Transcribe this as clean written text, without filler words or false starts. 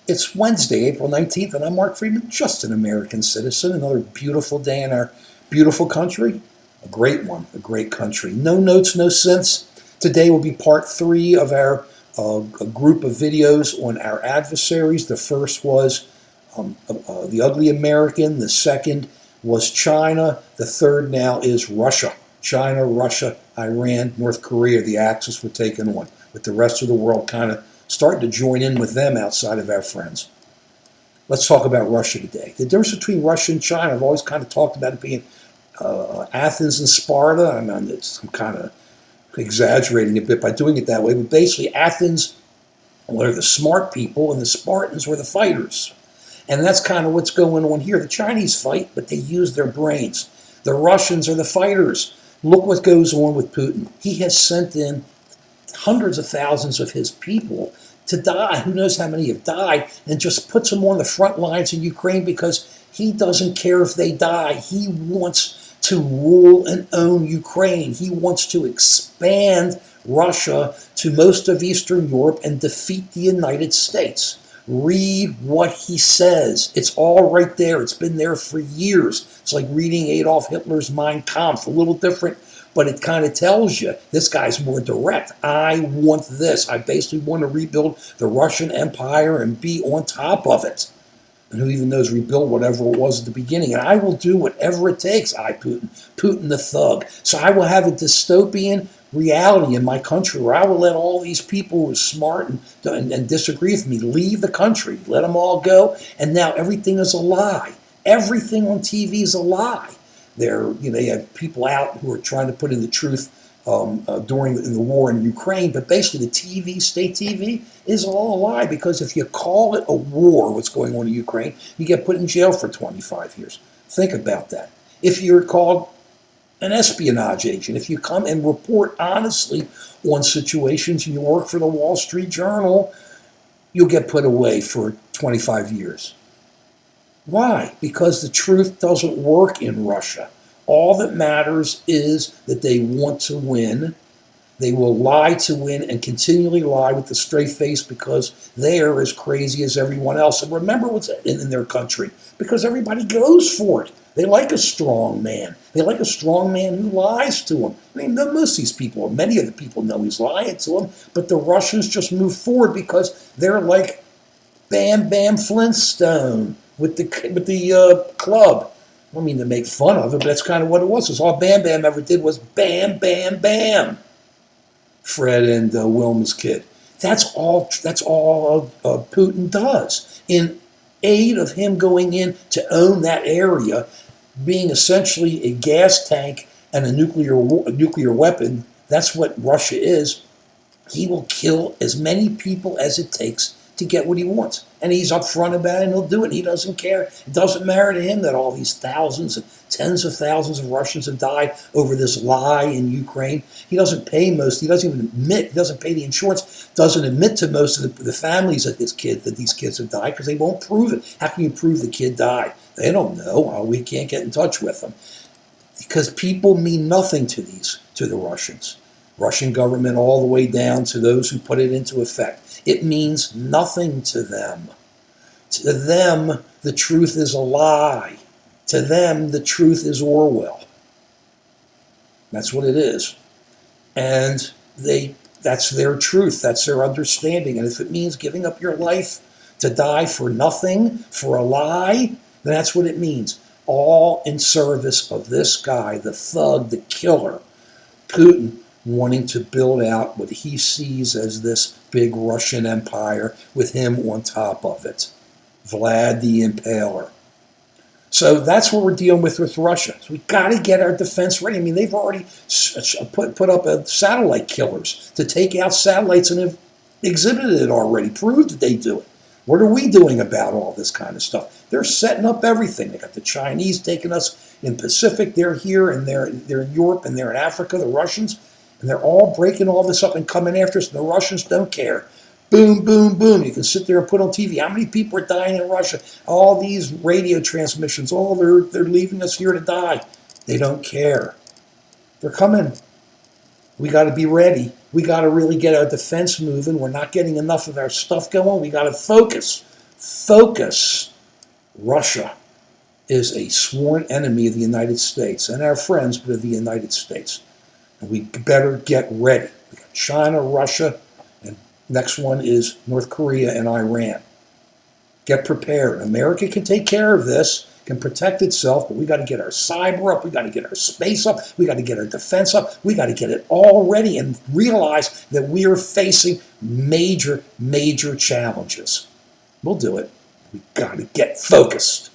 It's Wednesday, April 19th, and I'm Mark Friedman, just an American citizen. Another beautiful day in our beautiful country. A great one, a great country. No notes, no synths. Today will be part 3 of our a group of videos on our adversaries. The first was the ugly American. The second was China. The third now is Russia. China, Russia, Iran, North Korea, the axis we're taking on, with the rest of the world kind of starting to join in with them outside of our friends. Let's talk about Russia today. The difference between Russia and China, I've always kind of talked about it being Athens and Sparta. I mean, I'm kind of exaggerating a bit by doing it that way, but basically Athens were the smart people and the Spartans were the fighters. And that's kind of what's going on here. The Chinese fight, but they use their brains. The Russians are the fighters. Look what goes on with Putin. He has sent in hundreds of thousands of his people to die. Who knows how many have died, and just puts them on the front lines in Ukraine because he doesn't care if they die. He wants to rule and own Ukraine. He wants to expand Russia to most of Eastern Europe and defeat the United States. Read what he says. It's all right there. It's been there for years. It's like reading Adolf Hitler's Mein Kampf, a little different, but it kind of tells you this guy's more direct. I want this. I basically want to rebuild the Russian Empire and be on top of it. And who even knows, rebuild whatever it was at the beginning. And I will do whatever it takes. Putin the thug. So I will have a dystopian reality in my country where I will let all these people who are smart and disagree with me leave the country. Let them all go. And now everything is a lie. Everything on TV is a lie. They have people out who are trying to put in the truth during the war in Ukraine, but basically the state TV, is all a lie, because if you call it a war, what's going on in Ukraine, you get put in jail for 25 years. Think about that. If you're called an espionage agent, if you come and report honestly on situations and you work for the Wall Street Journal, you'll get put away for 25 years. Why? Because the truth doesn't work in Russia. All that matters is that they want to win. They will lie to win and continually lie with a straight face because they are as crazy as everyone else. And remember what's in their country, because everybody goes for it. They like a strong man. They like a strong man who lies to them. I mean, most of these people, many of the people know he's lying to them, but the Russians just move forward because they're like Bam Bam Flintstone with the club. I don't mean to make fun of it, but that's kind of what it was. It's all Bam Bam ever did was bam, bam, bam. Fred and Wilma's kid. That's all Putin does. In aid of him going in to own that area, being essentially a gas tank and a nuclear weapon, that's what Russia is. He will kill as many people as it takes to get what he wants. And he's upfront about it, and he'll do it. He doesn't care. It doesn't matter to him that all these thousands and tens of thousands of Russians have died over this lie in Ukraine. He doesn't pay most. He doesn't even admit. He doesn't pay the insurance. Doesn't admit to most of the families of these kids have died, because they won't prove it. How can you prove the kid died? They don't know. We can't get in touch with them. Because people mean nothing to the Russians. Russian government all the way down to those who put it into effect. It means nothing to them. To them, the truth is a lie. To them, the truth is Orwell. That's what it is. And that's their truth. That's their understanding. And if it means giving up your life to die for nothing, for a lie, then that's what it means. All in service of this guy, the thug, the killer, Putin, wanting to build out what he sees as this big Russian empire with him on top of it. Vlad the Impaler. So that's what we're dealing with Russia. So we've got to get our defense ready. I mean, they've already put up satellite killers to take out satellites and have exhibited it already, proved that they do it. What are we doing about all this kind of stuff? They're setting up everything. They got the Chinese taking us in Pacific. They're here, and they're in Europe, and they're in Africa, the Russians. And they're all breaking all this up and coming after us, and the Russians don't care. Boom, boom, boom. You can sit there and put on TV. How many people are dying in Russia? All these radio transmissions, they're leaving us here to die. They don't care. They're coming. We got to be ready. We got to really get our defense moving. We're not getting enough of our stuff going. We got to focus. Focus. Russia is a sworn enemy of the United States and our friends, but of the United States. And we better get ready. We got China, Russia, and next one is North Korea and Iran. Get prepared. America can take care of this, can protect itself, but we got to get our cyber up, we got to get our space up, we got to get our defense up, we got to get it all ready and realize that we are facing major, major challenges. We'll do it. We got to get focused.